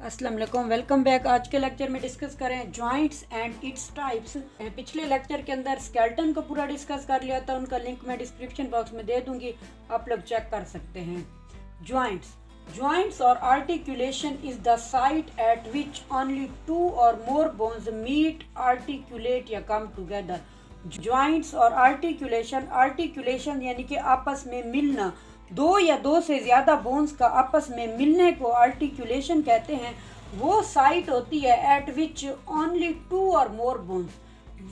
अस्सलाम वालेकुम, welcome back. आज के लेक्चर में डिस्कस करें जॉइंट्स एंड इट्स टाइप्स। पिछले लेक्चर के अंदर स्केलेटन को पूरा डिस्कस कर लिया था, उनका लिंक मैं डिस्क्रिप्शन बॉक्स में दे दूंगी, आप लोग चेक कर सकते हैं। जॉइंट्स और articulation is the site at which only two और मोर बोन्स मीट, आर्टिकुलेट या कम टुगेदर। जॉइंट्स और आर्टिकुलेशन यानी कि आपस में मिलना, दो या दो से ज़्यादा बोन्स का आपस में मिलने को आर्टिकुलेशन कहते हैं। वो साइट होती है एट विच ओनली टू और मोर बोन्स,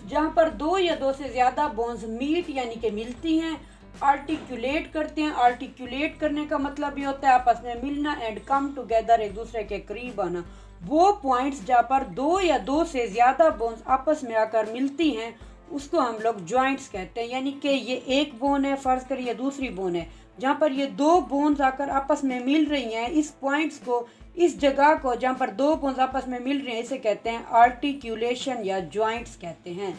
जहाँ पर दो या दो से ज़्यादा बोन्स मीट यानी कि मिलती हैं, आर्टिकुलेट करते हैं। आर्टिकुलेट करने का मतलब ये होता है आपस में मिलना, एंड कम टुगेदर एक दूसरे के करीब आना। वो पॉइंट्स जहाँ पर दो या दो से ज़्यादा बोन्स आपस में आकर मिलती हैं उसको हम लोग जॉइंट्स कहते हैं। यानी कि ये एक बोन है, फ़र्ज़ करिए दूसरी बोन है, जहाँ पर ये दो बोन्स आकर आपस में मिल रही हैं, इस पॉइंट्स को, इस जगह को जहाँ पर दो बोन्स आपस में मिल रही हैं, इसे कहते हैं आर्टिकुलेशन या जॉइंट्स कहते हैं।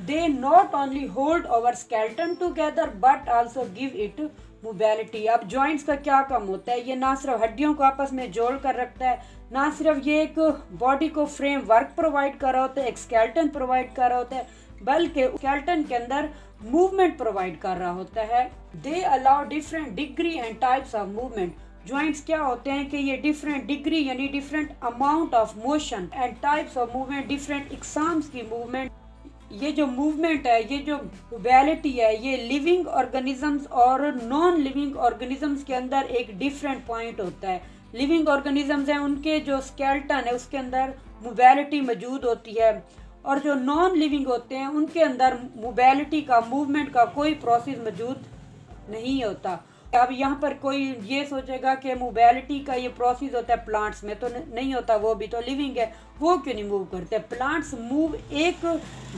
They not only hold our skeleton together but also give it mobility. अब जॉइंट्स का क्या काम होता है? ये ना सिर्फ हड्डियों को आपस में जोड़ कर रखता है, ना सिर्फ ये एक बॉडी को फ्रेम वर्क प्रोवाइड कर रहा होता है, एक स्केलेटन प्रोवाइड कर रहा होता है, बल्कि स्केलेटन के अंदर मूवमेंट प्रोवाइड कर रहा होता है। They allow different degree and types of movement. Joints क्या होते हैं कि ये डिफरेंट डिग्री यानी different amount of motion and types of movement, different इकसाम्स की मूवमेंट। ये जो मूवमेंट है, ये जो मोबिलिटी है, ये लिविंग ऑर्गेनिजम्स और नॉन लिविंग ऑर्गेनिजम्स के अंदर एक डिफरेंट पॉइंट होता है। लिविंग ऑर्गेनिजम्स हैं, उनके जो स्केलेटन है उसके अंदर मोबिलिटी मौजूद होती है, और जो नॉन लिविंग होते हैं उनके अंदर मोबिलिटी का, मूवमेंट का कोई प्रोसेस मौजूद नहीं होता। अब यहाँ पर कोई ये सोचेगा कि मोबिलिटी का ये प्रोसेस होता है प्लांट्स में, तो नहीं होता, वो भी तो लिविंग है, वो क्यों नहीं मूव करते? प्लांट्स मूव एक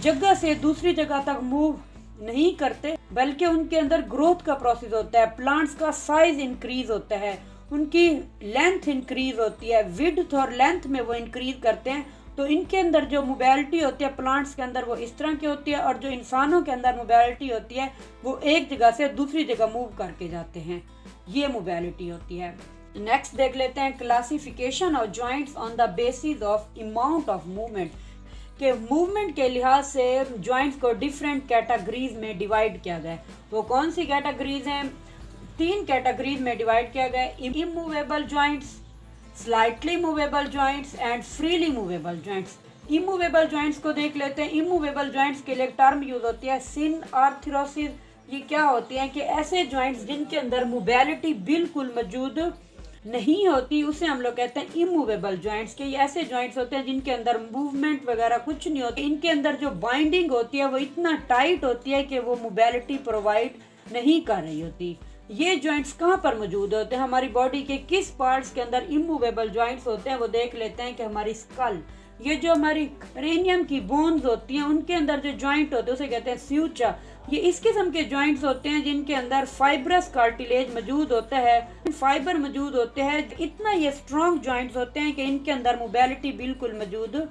जगह से दूसरी जगह तक मूव नहीं करते, बल्कि उनके अंदर ग्रोथ का प्रोसेस होता है। प्लांट्स का साइज इंक्रीज होता है, उनकी लेंथ इंक्रीज होती है, विड्थ और लेंथ में वो इंक्रीज करते हैं। तो इनके अंदर जो मोबिलिटी होती है प्लांट्स के अंदर वो इस तरह की होती है, और जो इंसानों के अंदर मोबिलिटी होती है वो एक जगह से दूसरी जगह मूव करके जाते हैं, ये मोबिलिटी होती है। नेक्स्ट देख लेते हैं classification of joints on the basis of amount of movement. के मूवमेंट के लिहाज से जॉइंट्स को डिफरेंट कैटेगरीज में डिवाइड किया गया है। वो कौन सी कैटेगरीज हैं? तीन कैटेगरीज में डिवाइड किया गया है: immovable joints, slightly movable joints and freely movable joints. Immovable joints को देख लेते हैं। इमूवेबल जॉइंट्स के लिए टर्म यूज होती है सिनआर्थरोसिस। ये क्या होती है कि ऐसे जॉइंट्स जिनके अंदर मोबिलिटी बिल्कुल मौजूद नहीं होती, उसे हम लोग कहते हैं इमूवेबल जॉइंट्स। के ये ऐसे जॉइंट्स होते हैं जिनके अंदर मूवमेंट वगैरह कुछ नहीं होती, इनके अंदर जो बाइंडिंग होती है वो इतना टाइट होती है कि वो मोबिलिटी प्रोवाइड नहीं कर रही होती। ये जॉइंट्स कहाँ पर मौजूद होते हैं? हमारी बॉडी के किस पार्ट्स के अंदर इमूवेबल जॉइंट्स होते हैं? वो देख लेते हैं कि हमारी स्कल, ये जो हमारी क्रेनियम की बोन्स होती हैं उनके अंदर जो जॉइंट होते हैं उसे कहते हैं स्यूचा। ये इस किस्म के जॉइंट्स होते हैं जिनके अंदर फाइब्रस कार्टिलेज मौजूद होता है, फाइबर मौजूद होते हैं। इतना ये स्ट्रॉन्ग जॉइंट्स होते हैं कि इनके अंदर मोबिलिटी बिल्कुल मौजूद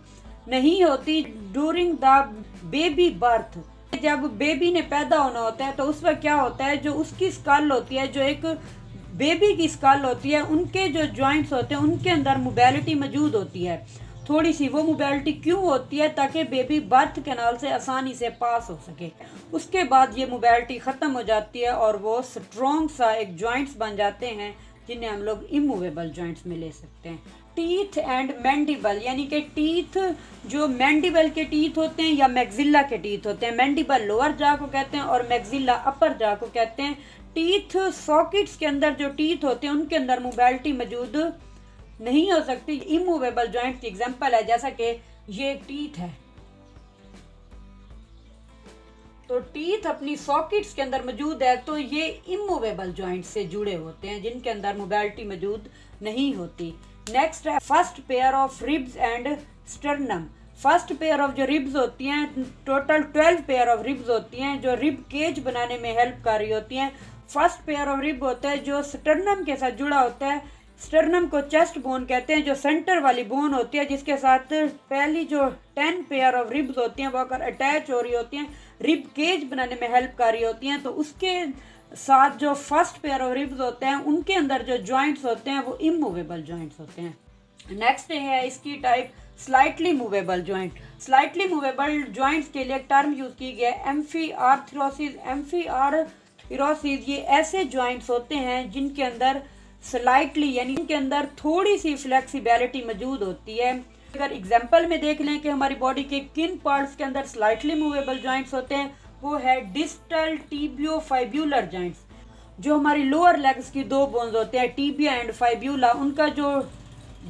नहीं होती। ड्यूरिंग द बेबी बर्थ, जब बेबी ने पैदा होना होता है तो उस वक्त क्या होता है, जो उसकी स्कल होती है, जो एक बेबी की स्कल होती है, उनके जो जॉइंट्स होते हैं उनके अंदर मोबिलिटी मौजूद होती है थोड़ी सी। वो मोबिलिटी क्यों होती है? ताकि बेबी बर्थ कैनाल से आसानी से पास हो सके। उसके बाद ये मोबिलिटी ख़त्म हो जाती है और वो स्ट्रॉन्ग सा एक जॉइंट्स बन जाते हैं जिन्हें हम लोग इमूवेबल जॉइंट्स में ले सकते हैं। टीथ एंड मैंडिबल, यानी कि टीथ, जो मैंडिबल के टीथ होते हैं या मैक्सिला के टीथ होते हैं। मैंडिबल लोअर जा को कहते हैं और मैक्सिला अपर जा को कहते हैं। टीथ सॉकेट्स के अंदर जो टीथ होते हैं उनके अंदर मोबिलिटी मौजूद नहीं हो सकती। इमूवेबल जॉइंट की एग्जांपल है, जैसा कि ये टीथ है, तो टीथ अपनी सॉकेट्स के अंदर मौजूद है, तो ये इमूवेबल जॉइंट से जुड़े होते हैं जिनके अंदर मोबिलिटी मौजूद नहीं होती। नेक्स्ट है first pair of ribs and sternum. First pair of जो रिब्स होती हैं, टोटल 12 पेयर ऑफ रिब्स होती हैं जो रिब केज बनाने में हेल्प कर रही होती हैं। फर्स्ट पेयर ऑफ रिब होता है जो स्टर्नम के साथ जुड़ा होता है। स्टर्नम को चेस्ट बोन कहते हैं, जो सेंटर वाली बोन होती है जिसके साथ पहली जो 10 पेयर ऑफ रिब्स होती हैं वो अगर अटैच हो रही होती हैं, रिब केज बनाने में हेल्प कर रही होती हैं, तो उसके साथ जो फर्स्ट पेयर ऑफ रिब्स होते हैं उनके अंदर जो जॉइंट्स होते हैं वो इमूवेबल जॉइंट्स होते हैं। नेक्स्ट है इसकी type slightly movable joint. Slightly movable joints के लिए टर्म यूज की गई है एम्फीआर्थरोसिस। एम्फीआर्थरोसिस ये ऐसे जॉइंट्स होते हैं जिनके अंदर स्लाइटली यानी इनके अंदर थोड़ी सी फ्लेक्सिबिलिटी मौजूद होती है। अगर एग्जांपल में देख लें कि हमारी बॉडी के किन पार्ट्स के अंदर स्लाइटली मूवेबल जॉइंट्स होते हैं, वो है डिस्टल टिबियोफाइब्यूलर जॉइंट्स। जो हमारी लोअर लेग्स की दो बोन्स होते हैं टिबिया एंड फाइब्यूला, उनका जो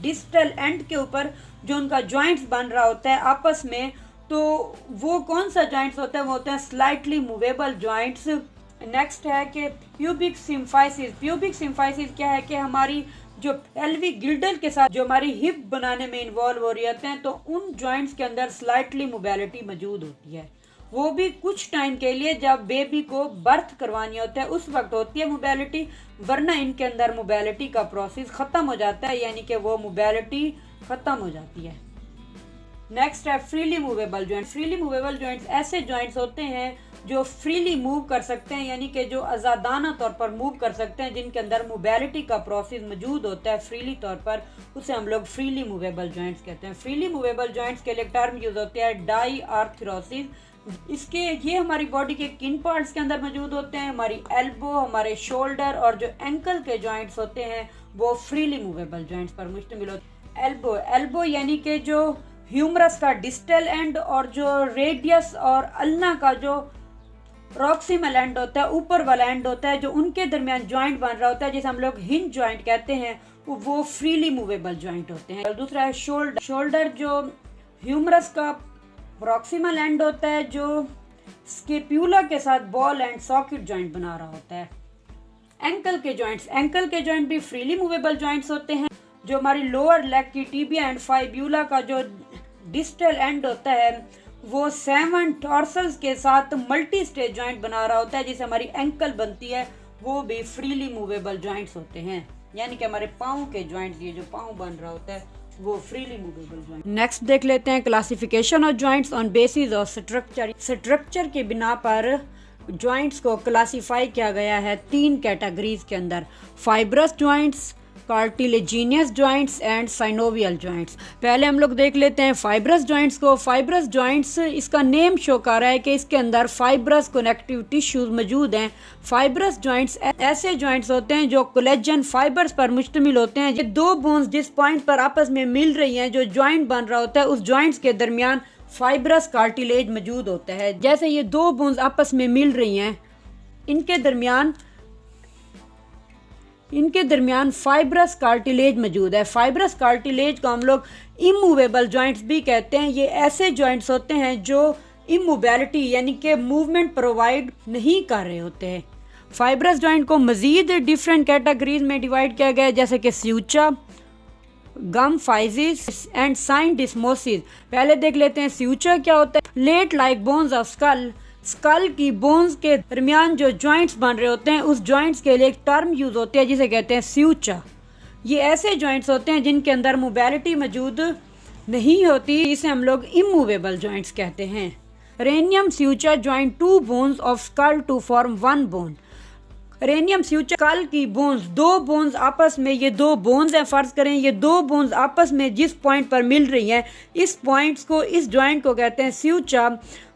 डिस्टल एंड के ऊपर जो उनका जॉइंट्स बन रहा होता है आपस में, तो वो कौन सा जॉइंट्स होता है, वो होते हैं स्लाइटली मूवेबल जॉइंट्स। नेक्स्ट है कि प्यूबिक सिम्फाइसिस। प्यूबिक सिम्फाइसिस क्या है कि हमारी जो पेल्विक गिल्डल के साथ जो हमारी हिप बनाने में इन्वॉल्व हो रही होते हैं, तो उन जॉइंट्स के अंदर स्लाइटली मोबिलिटी मौजूद होती है। वो भी कुछ टाइम के लिए, जब बेबी को बर्थ करवानी होता है उस वक्त होती है मोबिलिटी, वरना इनके अंदर मोबिलिटी का प्रोसेस ख़त्म हो जाता है, यानी कि वो मोबिलिटी ख़त्म हो जाती है। नेक्स्ट है freely movable joint. Freely movable joints ऐसे जॉइंट्स होते हैं जो फ्रीली मूव कर सकते हैं, यानी कि जो आज़ादाना तौर पर मूव कर सकते हैं, जिनके अंदर मोबिलिटी का प्रोसेस मौजूद होता है फ्रीली तौर पर, उसे हम लोग फ्रीली मूवेबल जॉइंट्स कहते हैं। फ्रीली मूवेबल जॉइंट्स के लिए टर्म यूज होते हैं डाईआर्थरोसिस। इसके ये हमारी बॉडी के किन पार्ट्स के अंदर मौजूद होते हैं, हमारी एल्बो, हमारे शोल्डर और जो एंकल के जॉइंट्स होते हैं वो फ्रीली मूवेबल जॉइंट्स पर मुश्तमिल होते हैं। एल्बो यानी कि जो ह्यूमरस का डिस्टल एंड और जो रेडियस और अल्ना का जो प्रॉक्सिमल एंड होता है, ऊपर वाला एंड होता है, जो उनके दरमियान जॉइंट बन रहा होता है, जिसे हम लोग हिंज जॉइंट कहते हैं, वो फ्रीली मूवेबल जॉइंट होते हैं। और दूसरा है शोल्डर। शोल्डर जो ह्यूमरस का प्रॉक्सिमल एंड होता है, जो स्केप्यूला के साथ बॉल एंड सॉकेट जॉइंट बना रहा होता है। एंकल के जॉइंट्स। एंकल के जॉइंट भी फ्रीली मूवेबल जॉइंट्स होते हैं। जो हमारी लोअर लेग की टिबिया एंड फाइब्यूला का जो डिस्टल एंड होता है, वो 7 टॉर्सल्स के साथ मल्टी स्टेज जॉइंट बना रहा होता है, जिसे हमारी एंकल बनती है, वो भी फ्रीली मूवेबल जॉइंट्स होते हैं। यानी कि हमारे पाँव के जॉइंट्स, ये जो पाँव बन रहा होता है, वो फ्रीली मूवेबल जॉइंट। नेक्स्ट देख लेते हैं classification of joints on basis of structure. Structure के बिना पर जॉइंट्स को क्लासीफाई किया गया है 3 कैटेगरीज के अंदर: fibrous joints, cartilaginous joints and synovial joints. पहले हम लोग देख लेते हैं फाइब्रस जॉइंट्स को। फाइब्रस जॉइंट्स, इसका नेम शो कर रहा है कि इसके अंदर फाइब्रस कनेक्टिव टिश्यूज मौजूद हैं। फाइब्रस जॉइंट्स ऐसे जॉइंट्स होते हैं जो कोलेजन फाइबर्स पर मुश्तमिल होते हैं। ये दो बोन्स जिस पॉइंट पर आपस में मिल रही हैं, जो जॉइंट बन रहा होता है, उस जॉइंट्स के दरमियान फाइब्रस कार्टिलेज मौजूद होता है। जैसे ये दो बोन्स आपस में मिल रही हैं, इनके दरमियान फाइब्रस कार्टिलेज मौजूद है। फाइब्रस कार्टिलेज को हम लोग इमूवेबल जॉइंट्स भी कहते हैं। ये ऐसे जॉइंट्स होते हैं जो इमोबिलिटी यानी कि मूवमेंट प्रोवाइड नहीं कर रहे होते हैं। फाइब्रस जॉइंट को मज़ीद डिफरेंट कैटेगरीज में डिवाइड किया गया है, जैसे कि स्यूचा, गम फाइजिस एंड साइनडिस्मोसिस। पहले देख लेते हैं स्यूचा क्या होता है। Plate like bones of school की बोन्स के दरमियान जो जॉइंट्स बन रहे होते हैं, उस जॉइंट्स के लिए एक टर्म यूज होती है जिसे कहते हैं स्यूचा। ये ऐसे जॉइंट्स होते हैं जिनके अंदर मोबिलिटी मौजूद नहीं होती, इसे हम लोग इमूवेबल जॉइंट्स कहते हैं। Cranium suture joint 2 bones of skull to form 1 bone. Cranium suture skull की बोन्स, 2 बोन्स आपस में, ये 2 बोन्स हैं, फर्ज करें ये 2 बोन्स आपस में जिस पॉइंट पर मिल रही हैं, इस पॉइंट्स को, इस जॉइंट को कहते हैं स्यूचा।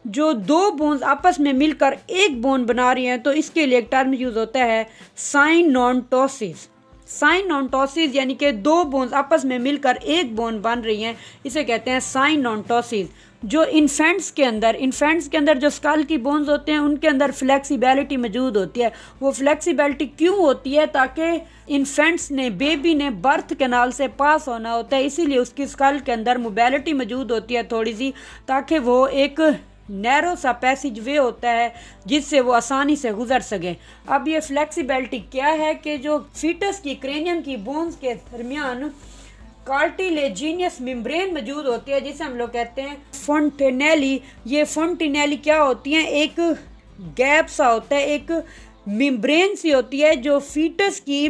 जो 2 बोन्स आपस में मिलकर एक बोन बना रही हैं, तो इसके लिए एक टर्म यूज होता है साइनोटोसिस। साइनोटोसिस यानी कि 2 बोन्स आपस में मिलकर एक बोन बन रही हैं, इसे कहते हैं साइनोटोसिस। जो इन्फेंट्स के अंदर जो स्कल की बोन्स होते हैं, उनके अंदर फ्लेक्सिबिलिटी मौजूद होती है। वो फ्लेक्सिबिलिटी क्यों होती है? ताकि इन्फेंट्स ने, बेबी ने बर्थ कैनाल से पास होना होता है, इसीलिए उसकी स्कल के अंदर मोबिलिटी मौजूद होती है थोड़ी सी, ताकि वो एक नैरो सा पैसेज वे होता है जिससे वो आसानी से गुजर सके। अब ये फ्लेक्सिबिलिटी क्या है कि जो फीटस की क्रेनियम की बोन्स के दरमियान कार्टिलेजिनियस मेम्ब्रेन मौजूद होती है, जिसे हम लोग कहते हैं फोंटेनेली। ये फोंटेनेली क्या होती हैं? एक गैप सा होता है, एक मेम्ब्रेन सी होती है जो फीटस की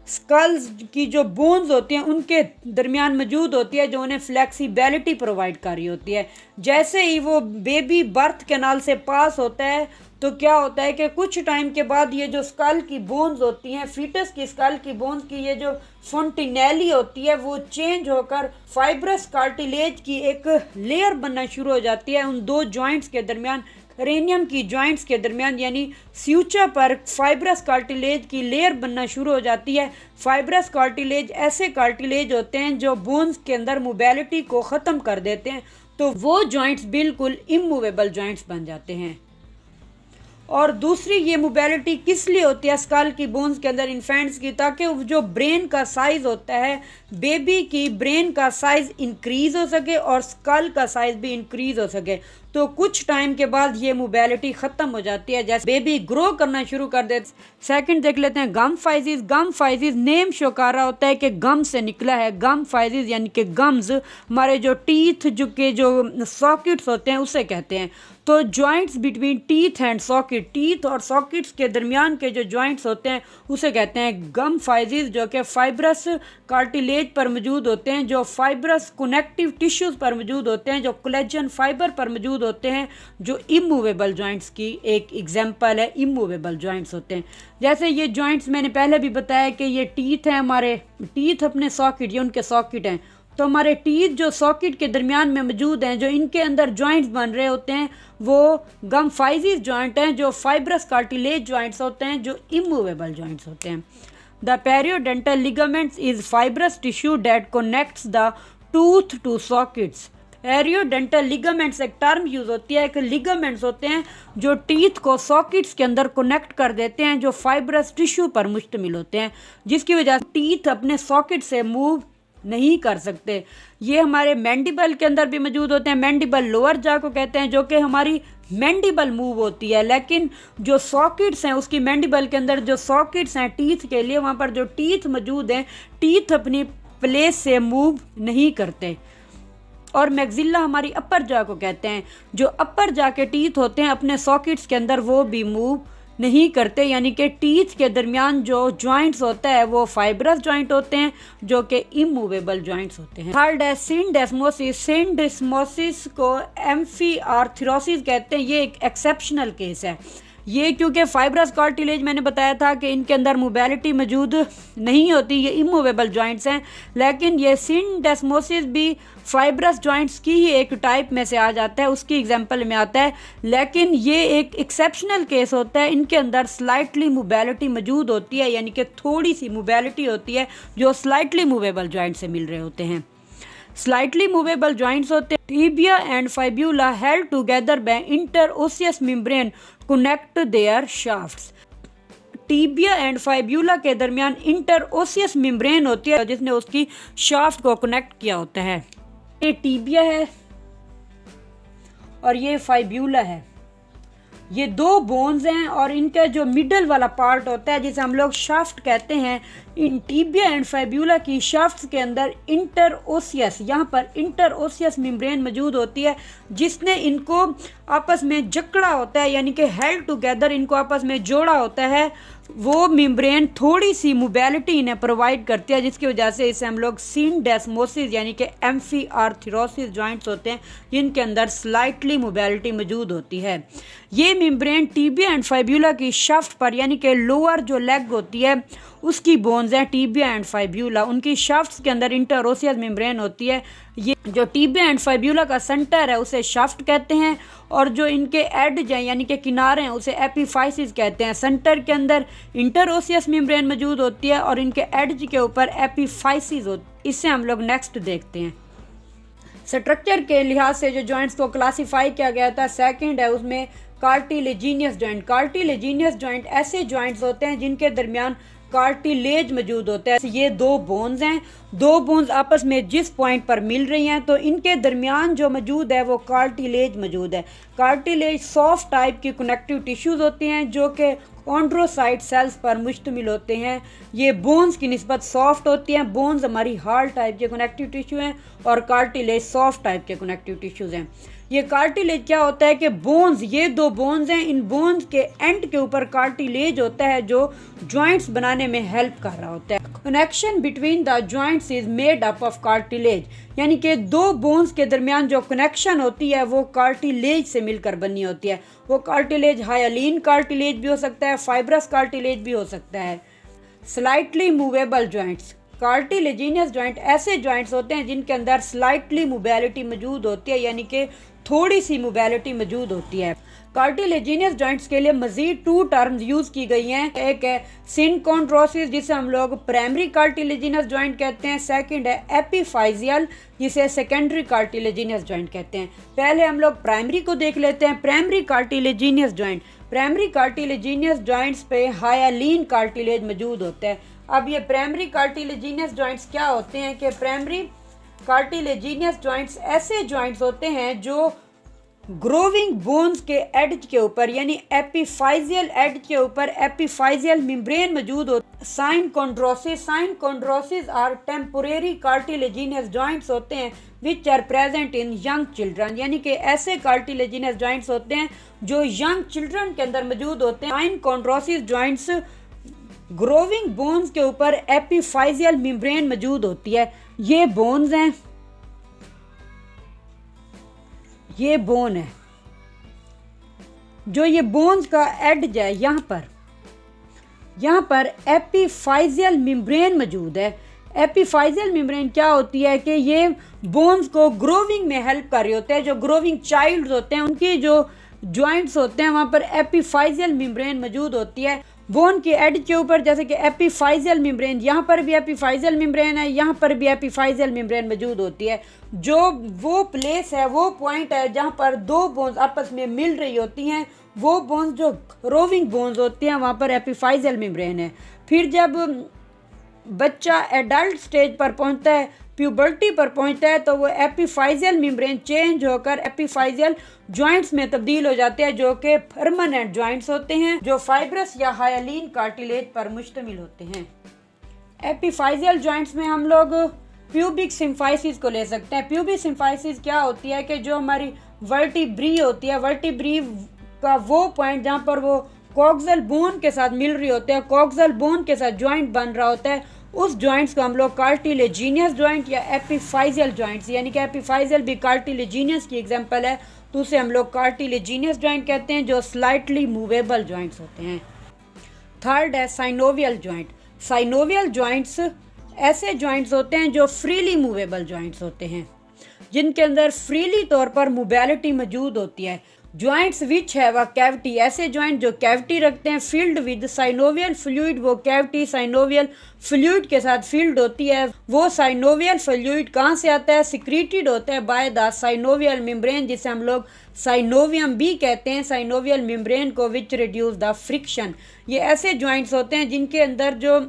स्कल्स की जो बोन्स होती हैं उनके दरमियान मौजूद होती है, जो उन्हें फ्लेक्सिबिलिटी प्रोवाइड कर रही होती है। जैसे ही वो बेबी बर्थ कैनाल से पास होता है तो क्या होता है कि कुछ टाइम के बाद ये जो स्कल की बोन्स होती हैं, फीटस की स्कल की बोन्स की ये जो फोंटिनेली होती है वो चेंज होकर फाइब्रस कार्टिलेज की एक लेयर बनना शुरू हो जाती है उन दो जॉइंट्स के दरमियान, क्रेनियम की जॉइंट्स के दरमियान, यानी स्यूचा पर फाइब्रस कार्टिलेज की लेयर बनना शुरू हो जाती है। फाइब्रस कार्टिलेज ऐसे कार्टिलेज होते हैं जो बोन्स के अंदर मोबिलिटी को ख़त्म कर देते हैं, तो वो जॉइंट्स बिल्कुल इमूवेबल जॉइंट्स बन जाते हैं। और दूसरी ये मोबिलिटी किस लिए होती है स्कल की बोन्स के अंदर इन्फेंट्स की, ताकि जो ब्रेन का साइज़ होता है, बेबी की ब्रेन का साइज़ इंक्रीज़ हो सके और स्कल का साइज़ भी इंक्रीज़ हो सके। तो कुछ टाइम के बाद ये मोबिलिटी ख़त्म हो जाती है, जैसे बेबी ग्रो करना शुरू कर दे। सेकंड देख लेते हैं गम फाइजिस। गम फाइजिस नेम शो कर रहा होता है कि गम से निकला है। गम फाइजिस यानी कि गम्स हमारे जो टीथ जो सॉकेट्स होते हैं उसे कहते हैं। तो joints between teeth and socket, teeth और सॉकेट्स के दरमियान के जो जॉइंट्स होते हैं उसे कहते हैं गम फाइजिस, जो कि फाइब्रस कार्टिलेज पर मौजूद होते हैं, जो फाइब्रस कनेक्टिव टिश्यूज़ पर मौजूद होते हैं, जो कोलेजन फाइबर पर मौजूद होते हैं, जो इमूवेबल जॉइंट्स की एक एग्जांपल है। इमूवेबल जॉइंट्स होते हैं जैसे ये जॉइंट्स मैंने पहले भी बताया कि ये टीथ हैं, हमारे टीथ अपने सॉकेट, ये उनके सॉकेट हैं। तो हमारे टीथ जो सॉकेट के दरमियान में मौजूद हैं, जो इनके अंदर जॉइंट्स बन रहे होते हैं, वो गम फाइजिस जॉइंट हैं, जो फाइब्रस कार्टिलेज जॉइंट्स होते हैं, जो इमूवेबल जॉइंट्स होते हैं। The periodontal ligaments is fibrous tissue that connects the tooth to sockets. Periodontal ligaments एक टर्म यूज़ होती है कि लिगामेंट्स होते हैं जो टीथ को सॉकेट्स के अंदर कनेक्ट कर देते हैं, जो फाइब्रस टिश्यू पर मुश्तमिल होते हैं, जिसकी वजह से टीथ अपने सॉकेट से मूव नहीं कर सकते। ये हमारे मैंडिबल के अंदर भी मौजूद होते हैं। मैंडिबल लोअर जा को कहते हैं, जो कि हमारी मैंडिबल मूव होती है, लेकिन जो सॉकेट्स हैं उसकी मैंडिबल के अंदर जो सॉकेट्स हैं टीथ के लिए, वहाँ पर जो टीथ मौजूद हैं, टीथ अपनी प्लेस से मूव नहीं करते। और मैक्सिला हमारी अपर जा को कहते हैं, जो अपर जा के टीथ होते हैं अपने सॉकेट्स के अंदर वो भी मूव नहीं करते, यानी कि टीथ के दरमियान जो जॉइंट्स होता है वो फाइब्रस जॉइंट होते हैं, जो कि इमूवेबल जॉइंट्स होते हैं। थर्ड है सिंडेस्मोसिस। सिंडेस्मोसिस को एम्फीआर्थरोसिस कहते हैं। ये एक एक्सेप्शनल केस है। ये क्योंकि फाइब्रस कार्टिलेज मैंने बताया था कि इनके अंदर मोबिलिटी मौजूद नहीं होती, ये इमूवेबल जॉइंट्स हैं, लेकिन ये सिंडेस्मोसिस भी फाइब्रस जॉइंट्स की ही एक टाइप में से आ जाता है, उसकी एग्जांपल में आता है, लेकिन ये एक एक्सेप्शनल केस होता है। इनके अंदर स्लाइटली मोबिलिटी मौजूद होती है, यानी कि थोड़ी सी मोबिलिटी होती है, जो स्लाइटली मूवेबल जॉइंट से मिल रहे होते हैं। स्लाइटली मूवेबल जॉइंट्स होते हैं। Tibia and fibula held together by interosseous membrane connect their shafts. Tibia and fibula के दरमियान इंटरओसियस मेम्ब्रेन होती है, जिसने उसकी शाफ्ट को कनेक्ट किया होता है। ये टिबिया है और ये फाइब्यूला है। ये दो बोन्स हैं और इनका जो मिडल वाला पार्ट होता है, जिसे हम लोग शाफ्ट कहते हैं, इन टिबिया एंड फाइब्यूला की शाफ्ट्स के अंदर इंटरओसियस, यहाँ पर इंटरओसियस मेम्ब्रेन मौजूद होती है, जिसने इनको आपस में जकड़ा होता है, यानी कि हेल्ड टुगेदर, इनको आपस में जोड़ा होता है। वो मेम्ब्रेन थोड़ी सी मोबिलिटी इन्हें प्रोवाइड करती है, जिसकी वजह से इसे हम लोग सिंडेस्मोसिस यानी कि एम्फीआर्थरोसिस जॉइंट्स होते हैं, जिनके अंदर स्लाइटली मोबिलिटी मौजूद होती है। ये मेम्ब्रेन टिबिया एंड फाइब्यूला की शाफ्ट पर, यानी कि लोअर जो लेग होती है उसकी बोन्स हैं टिबिया एंड फाइब्यूला, उनकी शाफ्ट्स के अंदर इंटरओसियस मेम्ब्रेन होती है। ये जो टिबिया एंड फाइब्यूला का सेंटर है उसे शाफ्ट कहते हैं, और जो इनके एड्ज हैं यानी कि किनारे हैं उसे एपिफाइसिस कहते हैं। सेंटर के अंदर इंटरओसियस मेम्ब्रेन मौजूद होती है और इनके एड्ज के ऊपर एपिफाइसिस होती है। इससे हम लोग नेक्स्ट देखते हैं। स्ट्रक्चर के लिहाज से जो जॉइंट्स को क्लासीफाई किया गया था, सेकंड है उसमें कार्टिलेजिनियस जॉइंट। कार्टिलेजिनियस जॉइंट ऐसे जॉइंट्स होते हैं जिनके दरमियान कार्टिलेज मौजूद होता है। ये दो बोन्स हैं, दो बोन्स आपस में जिस पॉइंट पर मिल रही हैं तो इनके दरमियान जो मौजूद है वो कार्टिलेज मौजूद है। कार्टिलेज सॉफ्ट टाइप की कनेक्टिव टिश्यूज़ होती हैं जो कि कॉन्ड्रोसाइट सेल्स पर मुश्तमिल होते हैं। ये बोन्स की निस्बत सॉफ्ट होती हैं। बोन्स हमारी हार्ड टाइप के कनेक्टिव टिश्यू हैं और कार्टिलेज सॉफ्ट टाइप के कनेक्टिव टिश्यूज़ हैं। ये कार्टिलेज क्या होता है कि बोन्स, ये दो बोन्स हैं, इन बोन्स के एंड के ऊपर कार्टिलेज होता है जो जॉइंट्स बनाने में हेल्प कर रहा होता है। Connection between the joints is made up of cartilage, यानी कि दो बोन्स के दरमियान जो कनेक्शन होती है वो कार्टिलेज से मिलकर बनी होती है। वो कार्टिलेज हाइलिन कार्टिलेज भी हो सकता है, फाइब्रस कार्टिलेज भी हो सकता है। Slightly movable joints, cartilaginous joint ऐसे जॉइंट्स होते हैं जिनके अंदर स्लाइटली मोबिलिटी मौजूद होती है, यानी कि थोड़ी सी मोबिलिटी मौजूद होती है। कार्टिलेजिनियस जॉइंट्स के लिए मजीद 2 टर्म्स यूज़ की गई हैं। एक है सिनकोंड्रोसिस जिसे हम लोग प्राइमरी कार्टिलेजिनियस जॉइंट कहते हैं, सेकंड है एपिफाइजियल जिसे सेकेंडरी कार्टिलेजिनियस जॉइंट कहते हैं। पहले हम लोग प्राइमरी को देख लेते हैं। Primary cartilaginous joint, primary cartilaginous joints पे हाइलिन कार्टिलेज मौजूद होता है। अब ये प्राइमरी कार्टिलेजिनियस जॉइंट्स क्या होते हैं कि प्राइमरी कार्टिलेजिनियस जॉइंट्स ऐसे जॉइंट्स होते हैं जो ग्रोविंग बोन्स के एड्ज के ऊपर यानी एपिफाइजियल एड्ज के ऊपर एपिफाइजियल मेम्ब्रेन मौजूद होता है। Synchondrosis are temporary cartilaginous joints होते हैं which are present in young children, यानी कि ऐसे कार्टिलेजिनियस जॉइंट्स होते हैं जो यंग चिल्ड्रन के अंदर मौजूद होते हैं। साइनकोंड्रोसिस जॉइंट्स ग्रोविंग बोन्स के ऊपर एपिफाइजियल मेम्ब्रेन मौजूद होती है। ये बोन्स हैं, ये बोन है, जो ये बोन्स का एड्ज है यहाँ पर एपिफाइजियल मेम्ब्रेन मौजूद है। एपिफाइजियल मेम्ब्रेन क्या होती है कि ये बोन्स को ग्रोविंग में हेल्प कर रहे होते हैं। जो ग्रोविंग चाइल्ड्स होते हैं उनकी जो जॉइंट्स होते हैं वहाँ पर एपिफाइजियल मेम्ब्रेन मौजूद होती है। बोन के एड के ऊपर जैसे कि एपिफाइजियल मेम्ब्रेन, यहाँ पर भी एपिफाइजियल मेम्ब्रेन है, यहाँ पर भी एपिफाइजियल मेम्ब्रेन मौजूद होती है। जो वो प्लेस है, वो पॉइंट है जहाँ पर दो बोन्स आपस में मिल रही होती हैं, वो बोन्स जो ग्रोविंग बोन्स होती हैं वहाँ पर एपिफाइजियल मेम्ब्रेन है। फिर जब बच्चा एडल्ट स्टेज पर पहुँचता है, प्यूबर्टी पर पहुँचता है, तो वो एपिफाइजियल मेम्ब्रेन चेंज होकर एपिफाइजियल जॉइंट्स में तब्दील हो जाते हैं जो कि परमानेंट जॉइंट्स होते हैं जो फाइब्रस या हाइलिन कार्टिलेज पर मुश्तमिल होते हैं। एपिफाइजियल जॉइंट्स में हम लोग प्यूबिक सिम्फाइसिस को ले सकते हैं। प्यूबिक सिम्फाइसिस क्या होती है कि जो हमारी वर्टिब्री होती है, वर्टिब्री का वो पॉइंट जहाँ पर वो कॉक्सल बोन के साथ मिल रही होते हैं, कॉक्सल बोन के साथ जॉइंट बन रहा होता है, उस जॉइंट्स को हम लोग कार्टिलेजिनियस जॉइंट या एपिफाइजियल जॉइंट्स, यानी कि एपिफाइजियल भी कार्टिलेजिनियस की एग्जांपल है, तो उसे हम लोग कार्टिलेजिनियस जॉइंट कहते हैं जो स्लाइटली मूवेबल जॉइंट्स होते हैं। थर्ड है साइनोवियल जॉइंट। साइनोवियल जॉइंट्स ऐसे जॉइंट्स होते हैं जो फ्रीली मूवेबल जॉइंट्स होते हैं, जिनके अंदर फ्रीली तौर पर मोबिलिटी मौजूद होती है। जॉइंट्स विच है वह कैविटी, ऐसे जॉइंट जो कैविटी रखते हैं, फील्ड विद साइनोवियल फ्लूइड, वो कैविटी साइनोवियल फ्लूइड के साथ फील्ड होती है। वो साइनोवियल फ्लूइड कहाँ से आता है? सिक्रीटेड होता है बाय द साइनोवियल मेम्ब्रेन, जिसे हम लोग साइनोवियम भी कहते हैं, साइनोवियल मेम्ब्रेन को, विच रिड्यूस द फ्रिक्शन। ये ऐसे जॉइंट्स होते हैं जिनके अंदर जो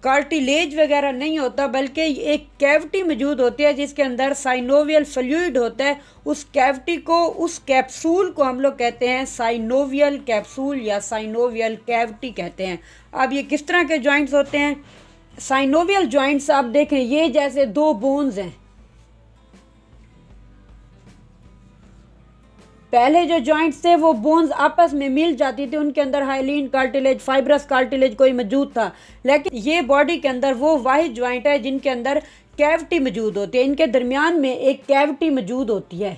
कार्टिलेज वगैरह नहीं होता, बल्कि एक कैविटी मौजूद होती है जिसके अंदर साइनोवियल फ्लूइड होता है। उस कैविटी को, उस कैप्सूल को हम लोग कहते हैं साइनोवियल कैप्सूल या साइनोवियल कैविटी कहते हैं। अब ये किस तरह के जॉइंट्स होते हैं? साइनोवियल जॉइंट्स आप देखें, ये जैसे दो बोन्स हैं। पहले जो जॉइंट्स थे वो बोन्स आपस में मिल जाती थी, उनके अंदर हाइलिन कार्टिलेज, फाइब्रस कार्टिलेज कोई मौजूद था। लेकिन ये बॉडी के अंदर वो वाहिद जॉइंट है जिनके अंदर कैविटी मौजूद होती है, इनके दरमियान में एक कैविटी मौजूद होती है।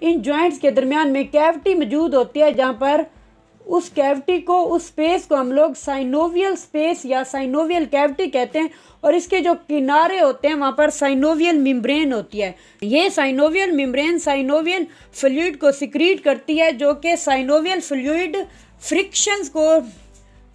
इन जॉइंट्स के दरमियान में कैविटी मौजूद होती है, जहाँ पर उस कैविटी को, उस स्पेस को हम लोग साइनोवियल स्पेस या साइनोवियल कैविटी कहते हैं। और इसके जो किनारे होते हैं वहाँ पर साइनोवियल मेम्ब्रेन होती है। ये साइनोवियल मेम्ब्रेन साइनोवियल फ्लूइड को सिक्रीट करती है, जो कि साइनोवियल फ्लूइड फ्रिक्शंस को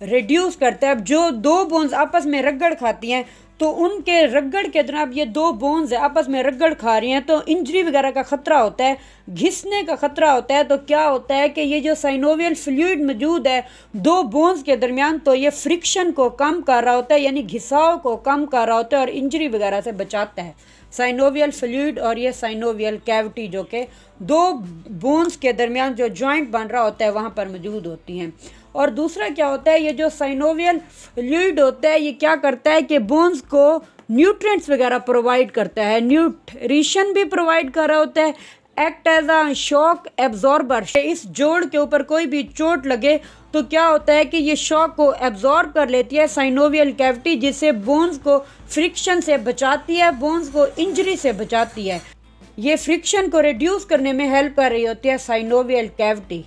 रिड्यूस करता है। अब जो दो बोन्स आपस में रगड़ खाती हैं, तो उनके रगड़ के दौरान ये दो बोन्स आपस में रगड़ खा रही हैं, तो इंजरी वगैरह का ख़तरा होता है, घिसने का ख़तरा होता है। तो क्या होता है कि ये जो साइनोवियल फ्लूइड मौजूद है दो बोन्स के दरमियान, तो ये फ्रिक्शन को कम कर रहा होता है, यानी घिसाव को कम कर रहा होता है और इंजरी वगैरह से बचाता है। साइनोवियल फ्लूइड और ये साइनोवियल कैविटी जो कि दो बोन्स के दरमियान जो जॉइंट बन रहा होता है वहाँ पर मौजूद होती हैं। और दूसरा क्या होता है, ये जो साइनोवियल फ्लूइड होता है ये क्या करता है कि बोन्स को न्यूट्रिएंट्स वगैरह प्रोवाइड करता है, न्यूट्रिशन भी प्रोवाइड कर रहा होता है, act as a shock absorber. इस जोड़ के ऊपर कोई भी चोट लगे तो क्या होता है कि ये शॉक को एब्जॉर्ब कर लेती है साइनोवियल कैविटी, जिससे बोन्स को फ्रिक्शन से बचाती है, बोन्स को इंजरी से बचाती है। ये फ्रिक्शन को रिड्यूस करने में हेल्प कर रही होती है साइनोवियल कैविटी।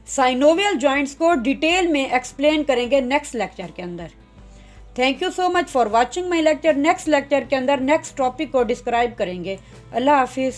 साइनोवियल जॉइंट्स को डिटेल में एक्सप्लेन करेंगे नेक्स्ट लेक्चर के अंदर। Thank you so much for watching my lecture. Next lecture के अंदर नेक्स्ट टॉपिक को डिस्क्राइब करेंगे। अल्लाह हाफिज़।